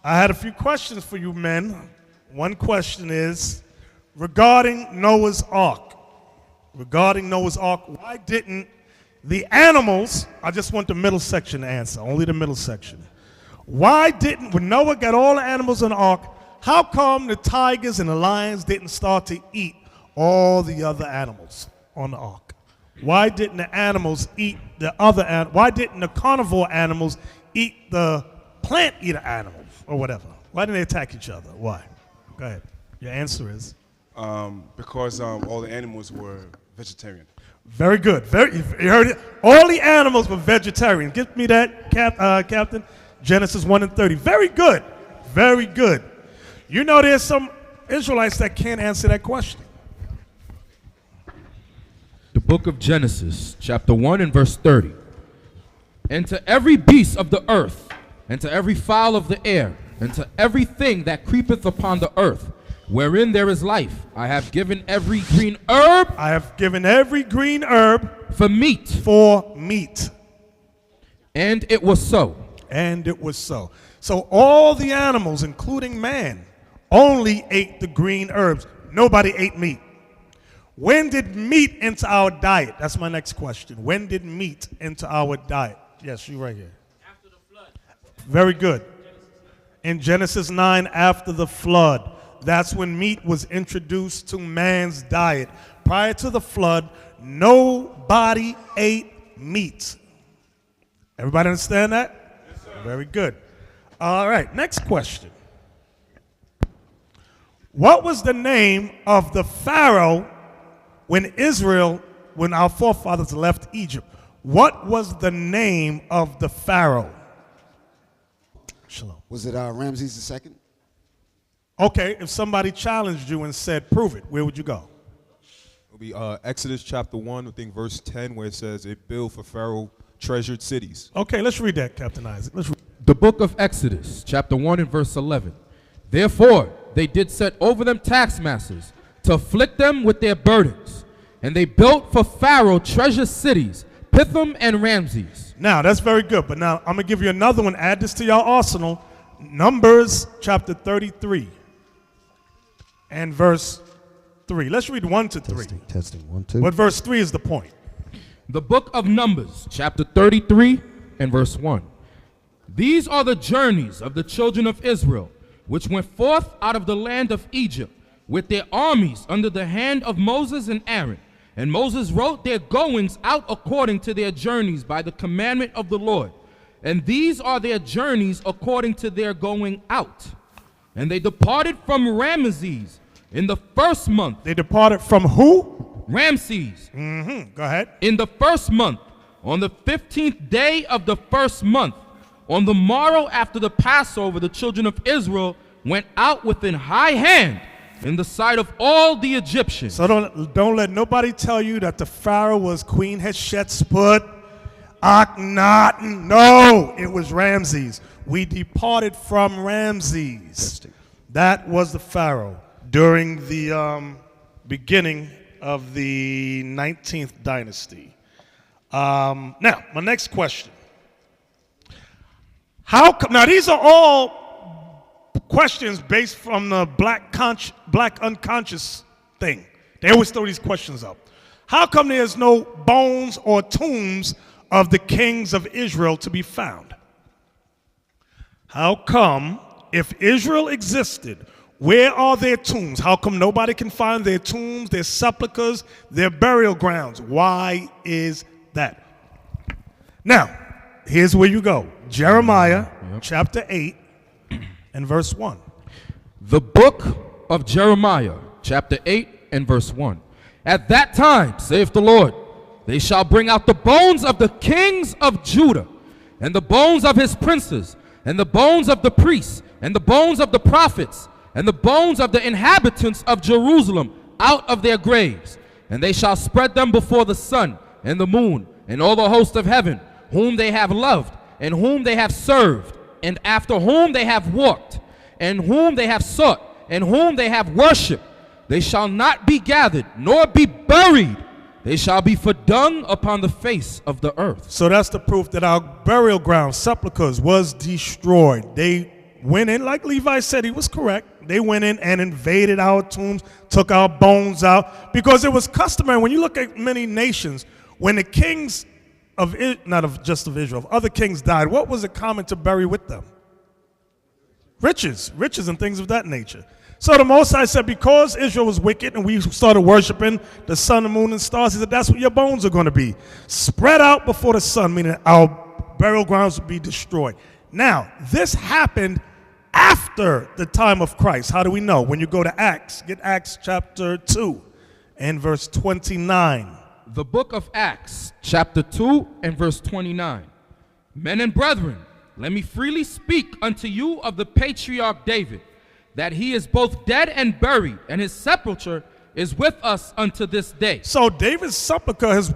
I had a few questions for you men. One question is regarding Noah's Ark. Regarding Noah's Ark, why didn't the animals, I just want the middle section to answer, only the middle section. Why didn't, when Noah got all the animals in the ark, how come the tigers and the lions didn't start to eat all the other animals on the ark? Why didn't the animals eat the other animals? Why didn't the carnivore animals eat the plant eater animals or whatever? Why didn't they attack each other? Why? Go ahead. Your answer is? Because all the animals were vegetarian. Very good. You heard it. All the animals were vegetarian. Give me that, Captain. Genesis 1 and 30. Very good. Very good. You know there's some Israelites that can't answer that question. The book of Genesis, chapter 1 and verse 30. And to every beast of the earth, and to every fowl of the air, and to everything that creepeth upon the earth, wherein there is life, I have given every green herb. I have given every green herb for meat. For meat. And it was so. And it was so. So all the animals, including man, only ate the green herbs. Nobody ate meat. When did meat enter our diet? That's my next question. When did meat enter our diet? Yes, you right here. After the flood. Very good. In Genesis 9, after the flood. That's when meat was introduced to man's diet. Prior to the flood, nobody ate meat. Everybody understand that? Yes, sir. Very good. All right, next question. What was the name of the Pharaoh when our forefathers left Egypt? What was the name of the Pharaoh? Shalom. Was it Ramses II? Okay, if somebody challenged you and said, prove it, where would you go? It'll be Exodus chapter 1, I think verse 10, where it says, it built for Pharaoh treasured cities. Okay, let's read that, Captain Isaac. Let's read. The book of Exodus, chapter 1 and verse 11. Therefore, they did set over them taskmasters to afflict them with their burdens. And they built for Pharaoh treasure cities, Pithom and Ramses. Now, that's very good. But now, I'm going to give you another one. Add this to your arsenal. Numbers chapter 33 and verse 3. Let's read 1 to 3. Testing, 1, 2. But verse 3 is the point. The book of Numbers, chapter 33 and verse 1. These are the journeys of the children of Israel, which went forth out of the land of Egypt, with their armies under the hand of Moses and Aaron. And Moses wrote their goings out according to their journeys by the commandment of the Lord. And these are their journeys according to their going out. And they departed from Ramesses in the first month. They departed from who? Ramses. Go ahead. In the first month, on the 15th day of the first month, on the morrow after the Passover, the children of Israel went out with an high hand in the sight of all the Egyptians. So don't let nobody tell you that the Pharaoh was Queen Hatshepsut, Akhenaten. No, it was Ramses. We departed from Ramses. That was the Pharaoh during the beginning of the 19th dynasty. Now, my next question. How come, now these are all questions based from the black unconscious thing. They always throw these questions up. How come there's no bones or tombs of the kings of Israel to be found? How come, if Israel existed, where are their tombs? How come nobody can find their tombs, their sepulchres, their burial grounds? Why is that? Now, here's where you go. Jeremiah chapter 8 and verse 1. The book of Jeremiah, chapter 8 and verse 1. At that time, saith the Lord, they shall bring out the bones of the kings of Judah, and the bones of his princes, and the bones of the priests, and the bones of the prophets, and the bones of the inhabitants of Jerusalem out of their graves. And they shall spread them before the sun, and the moon, and all the host of heaven, whom they have loved, and whom they have served, and after whom they have walked, and whom they have sought, and whom they have worshipped. They shall not be gathered, nor be buried. They shall be for dung upon the face of the earth. So that's the proof that our burial ground, sepulchres, was destroyed. They went in, like Levi said, he was correct. They went in and invaded our tombs, took our bones out, because it was customary. When you look at many nations, when the kings of, not of just of Israel, other kings died, what was it common to bury with them? Riches and things of that nature. So the Most High said, because Israel was wicked and we started worshiping the sun, the moon, and stars, he said, that's what your bones are going to be. Spread out before the sun, meaning our burial grounds would be destroyed. Now, this happened after the time of Christ. How do we know? When you go to Acts, get Acts chapter 2 and verse 29. The book of Acts, chapter 2 and verse 29. Men and brethren, let me freely speak unto you of the patriarch David, that he is both dead and buried, and his sepulchre is with us unto this day. So David's sepulchre, his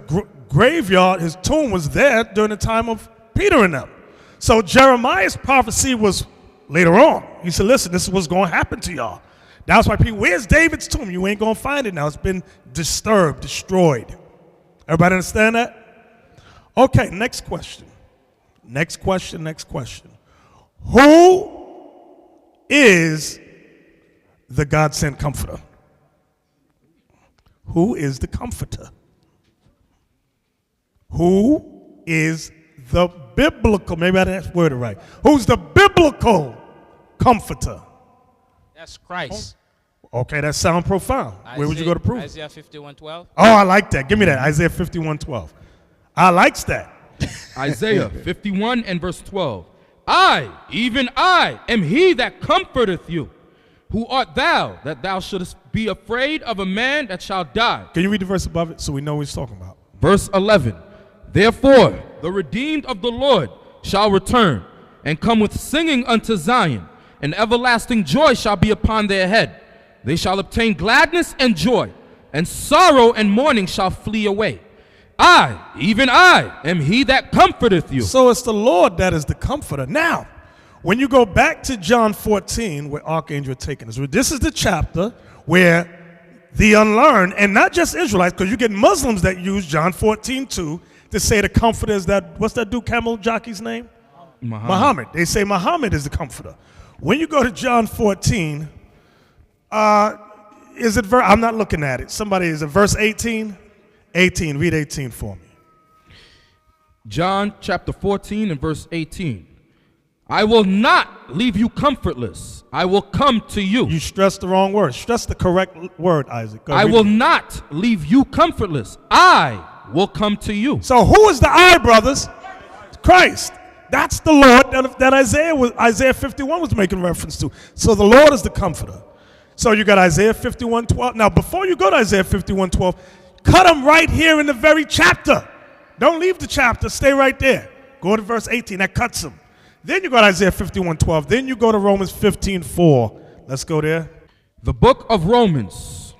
graveyard, his tomb was there during the time of Peter and them. So Jeremiah's prophecy was later on. He said, listen, this is what's going to happen to y'all. That's why people, where's David's tomb? You ain't going to find it now. It's been disturbed, destroyed. Everybody understand that? Okay, next question. Next question. Who is the God-sent comforter? Who is the comforter? Who is the biblical, maybe I didn't word it right. Who's the biblical comforter? That's Christ. Okay, that sounds profound. Where would you go to prove it? Isaiah 51:12. Oh, I like that. Give me that. Isaiah 51:12. I likes that. Isaiah 51 and verse 12. I, even I, am he that comforteth you. Who art thou, that thou shouldest be afraid of a man that shall die? Can you read the verse above it so we know what he's talking about? Verse 11. Therefore, the redeemed of the Lord shall return, and come with singing unto Zion, and everlasting joy shall be upon their head. They shall obtain gladness and joy, and sorrow and mourning shall flee away. I, even I, am he that comforteth you. So it's the Lord that is the comforter. Now, when you go back to John 14, where Archangel had taken us, this is the chapter where the unlearned, and not just Israelites, because you get Muslims that use John 14:2 to say the comforter is that, what's that dude, camel jockey's name? Muhammad. They say Muhammad is the comforter. When you go to John 14, is it I'm not looking at it. Somebody, is it verse 18? 18, read 18 for me. John chapter 14 and verse 18. I will not leave you comfortless. I will come to you. You stressed the wrong word. Stress the correct word, Isaac. Go I read will it. not leave you comfortless. I will come to you. So who is the I, brothers? Christ. That's the Lord that Isaiah 51 was making reference to. So the Lord is the comforter. So you got Isaiah 51:12. Now before you go to Isaiah 51:12, cut them right here in the very chapter. Don't leave the chapter. Stay right there. Go to verse 18. That cuts them. Then you go to Isaiah 51:12. Then you go to Romans 15:4. Let's go there. The book of Romans,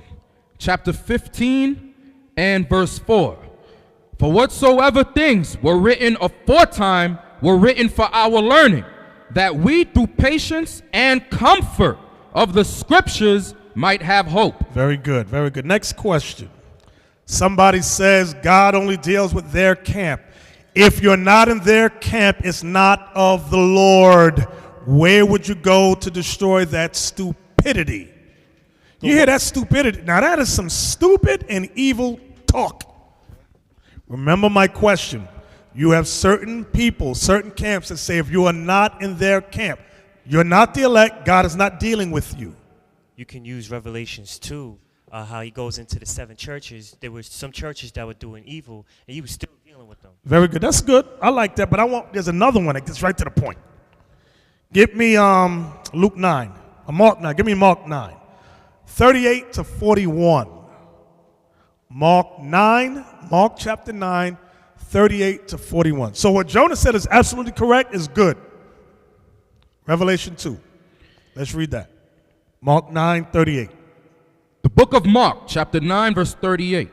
chapter 15 and verse 4. For whatsoever things were written aforetime were written for our learning, that we through patience and comfort of the scriptures might have hope. Very good. Very good. Next question. Somebody says God only deals with their camp. If you're not in their camp, it's not of the Lord. Where would you go to destroy that stupidity? You hear that stupidity? Now that is some stupid and evil talk. Remember my question. You have certain people, certain camps that say if you are not in their camp, you're not the elect, God is not dealing with you. You can use Revelations 2, how he goes into the 7 churches. There were some churches that were doing evil, and he was still dealing with them. Very good. That's good. I like that, but there's another one that gets right to the point. Give me Luke 9. Mark 9. Give me Mark 9. 38 to 41. Mark chapter 9, 38 to 41. So what Jonah said is absolutely correct, is good. Revelation 2. Let's read that. Mark 9, 38. The book of Mark, chapter 9, verse 38.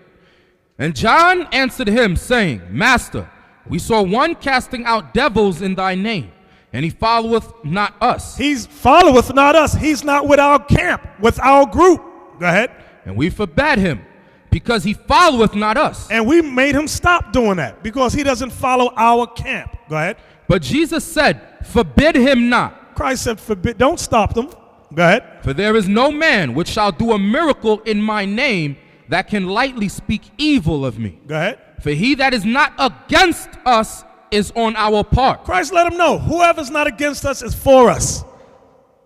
And John answered him, saying, Master, we saw one casting out devils in thy name, and he followeth not us. He followeth not us. He's not with our camp, with our group. Go ahead. And we forbade him, because he followeth not us. And we made him stop doing that, because he doesn't follow our camp. Go ahead. But Jesus said, Forbid him not, Christ said, forbid, don't stop them. Go ahead. For there is no man which shall do a miracle in my name that can lightly speak evil of me. Go ahead. For he that is not against us is on our part. Christ let them know, whoever's not against us is for us.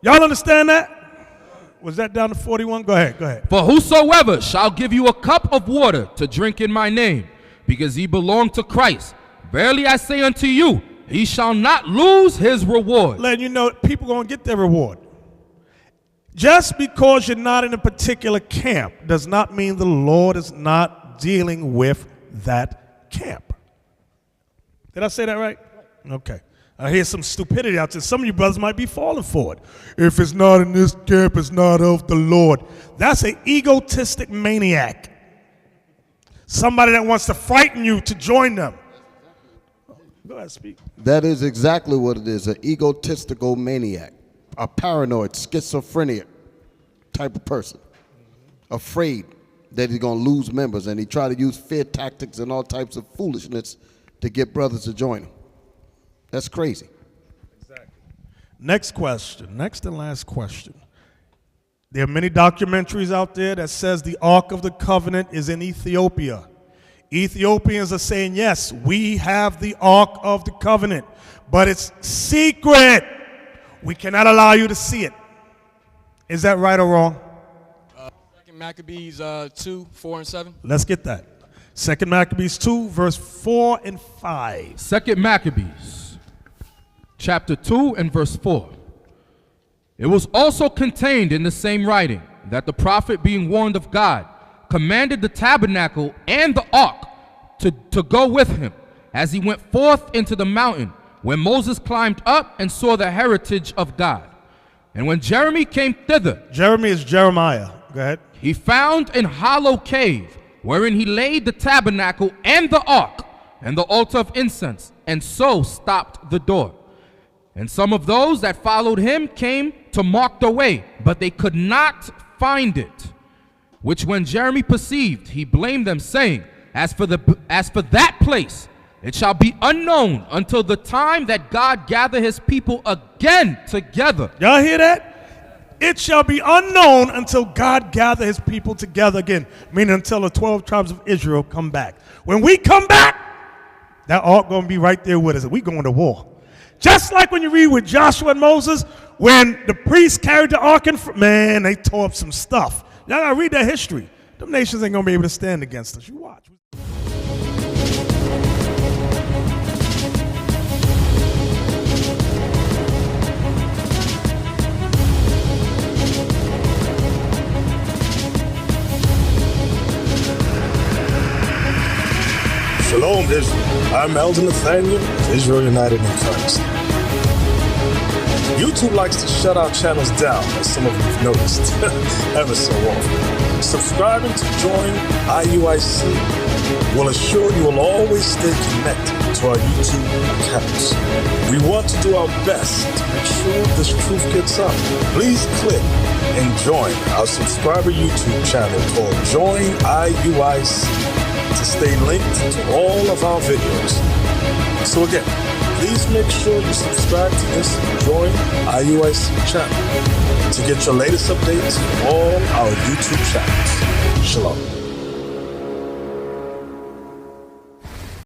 Y'all understand that? Was that down to 41? Go ahead, go ahead. For whosoever shall give you a cup of water to drink in my name, because ye belong to Christ, verily I say unto you, he shall not lose his reward. Letting you know people going to get their reward. Just because you're not in a particular camp does not mean the Lord is not dealing with that camp. Did I say that right? Okay. I hear some stupidity out there. Some of you brothers might be falling for it. If it's not in this camp, it's not of the Lord. That's an egotistic maniac. Somebody that wants to frighten you to join them. Go ahead, speak. That is exactly what it is, an egotistical maniac, a paranoid, schizophrenic type of person, afraid that he's going to lose members, and he try to use fear tactics and all types of foolishness to get brothers to join him. That's crazy. Exactly. Next question, next and last question. There are many documentaries out there that says the Ark of the Covenant is in Ethiopia. Ethiopians are saying, yes, we have the Ark of the Covenant, but it's secret. We cannot allow you to see it. Is that right or wrong? 2 Maccabees 2, 4, and 7. Let's get that. 2 Maccabees 2, verse 4 and 5. 2 Maccabees, chapter 2 and verse 4. It was also contained in the same writing that the prophet, being warned of God, commanded the tabernacle and the ark to go with him as he went forth into the mountain, when Moses climbed up and saw the heritage of God. And when Jeremy came thither, Jeremy is Jeremiah. Go ahead. he found an hollow cave, wherein he laid the tabernacle and the ark and the altar of incense, and so stopped the door. And some of those that followed him came to mark the way, but they could not find it. Which when Jeremy perceived, he blamed them, saying, As for that place, it shall be unknown until the time that God gather his people again together. Y'all hear that? It shall be unknown until God gather his people together again, meaning until the 12 tribes of Israel come back. When we come back, that ark going to be right there with us, and we going to war. Just like when you read with Joshua and Moses, when the priests carried the ark in front, man, they tore up some stuff. Y'all got to read that history. Them nations ain't going to be able to stand against us. You watch. Shalom, Israel. I'm Elder Nathaniel, Israel United in Christ. YouTube likes to shut our channels down, as some of you have noticed, ever so often. Subscribing to join IUIC will assure you will always stay connected to our YouTube accounts. We want to do our best to make sure this truth gets out. Please click and join our subscriber YouTube channel called Join IUIC to stay linked to all of our videos. So again, please make sure you subscribe to this Join IUIC channel to get your latest updates from all our YouTube channels. Shalom.